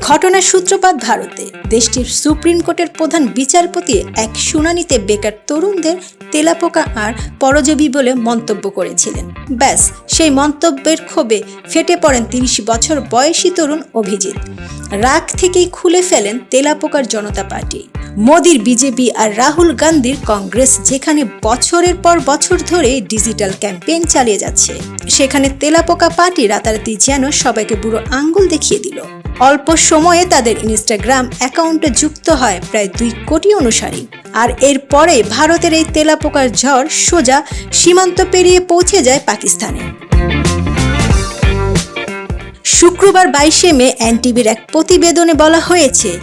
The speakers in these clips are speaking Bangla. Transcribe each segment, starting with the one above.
ঘটনার সূত্রপাত ভারতে। দেশটির সুপ্রিম কোর্টের প্রধান বিচারপতি এক শুনানিতে বেকার তরুণদের তেলাপোকা আর পরজীবী বলে মন্তব্য করেছিলেন। ব্যাস, সেই মন্তব্যের ক্ষোভে ফেটে পড়েন ৩০ বছর বয়সী তরুণ অভিজিৎ। রাগ থেকেই খুলে ফেলেন তেলাপোকার জনতা পার্টি। মোদির বিজেপি আর রাহুল গান্ধীর কংগ্রেস যেখানে বছরের পর বছর ধরে ডিজিটাল ক্যাম্পেইন চালিয়ে যাচ্ছে, সেখানে তেলাপোকা পার্টি রাতারাতি যেন সবাইকে বুড়ো আঙ্গুল দেখিয়ে দিল। অল্প সময়ে তাদের ইনস্টাগ্রাম অ্যাকাউন্টে যুক্ত হয় প্রায় ২ কোটি অনুসারী। আর এরপরে ভারতের এই তেলাপোকার ঝড় সোজা সীমান্ত পেরিয়ে পৌঁছে যায় পাকিস্তানে। শুক্রবার ২২শে মে এনটিভির এক প্রতিবেদনে বলা হয়েছে,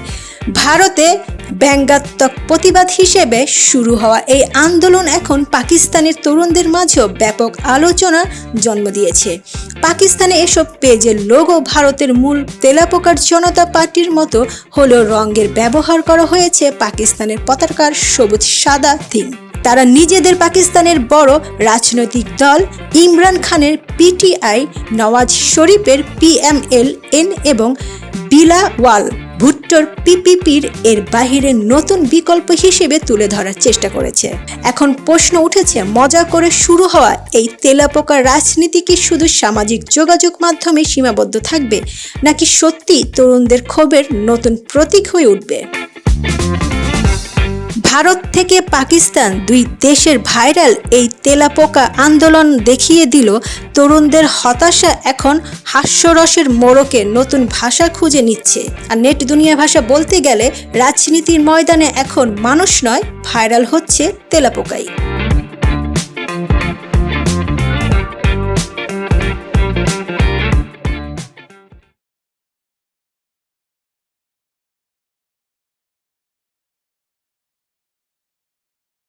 ভারতে ব্যঙ্গাত্মক প্রতিবাদ হিসেবে শুরু হওয়া এই আন্দোলন এখন পাকিস্তানের তরুণদের মাঝেও ব্যাপক আলোচনা জন্ম দিয়েছে। পাকিস্তানে এসব পেজের লোগো ভারতের মূল তেলাপোকার জনতা পার্টির মতো হলেও রঙের ব্যবহার করা হয়েছে পাকিস্তানের পতাকার সবুজ সাদা থিম। তারা নিজেদের পাকিস্তানের বড় রাজনৈতিক দল ইমরান খানের পিটিআই, নওয়াজ শরীফের পিএমএল-এন এবং বিলাওয়াল ভুট্টোর পিপিপির এর বাহিরে নতুন বিকল্প হিসেবে তুলে ধরার চেষ্টা করেছে। এখন প্রশ্ন উঠেছে, মজা করে শুরু হওয়া এই তেলাপোকা রাজনীতি কি শুধু সামাজিক যোগাযোগ মাধ্যমে সীমাবদ্ধ থাকবে, নাকি সত্যি তরুণদের ক্ষোভের নতুন প্রতীক হয়ে উঠবে? ভারত থেকে পাকিস্তান দুই দেশের ভাইরাল এই তেলাপোকা আন্দোলন দেখিয়ে দিল তরুণদের হতাশা এখন হাস্যরসের মোড়কে নতুন ভাষা খুঁজে নিচ্ছে। আর নেট দুনিয়া ভাষা বলতে গেলে রাজনীতির ময়দানে এখন মানুষ নয়, ভাইরাল হচ্ছে তেলাপোকাই।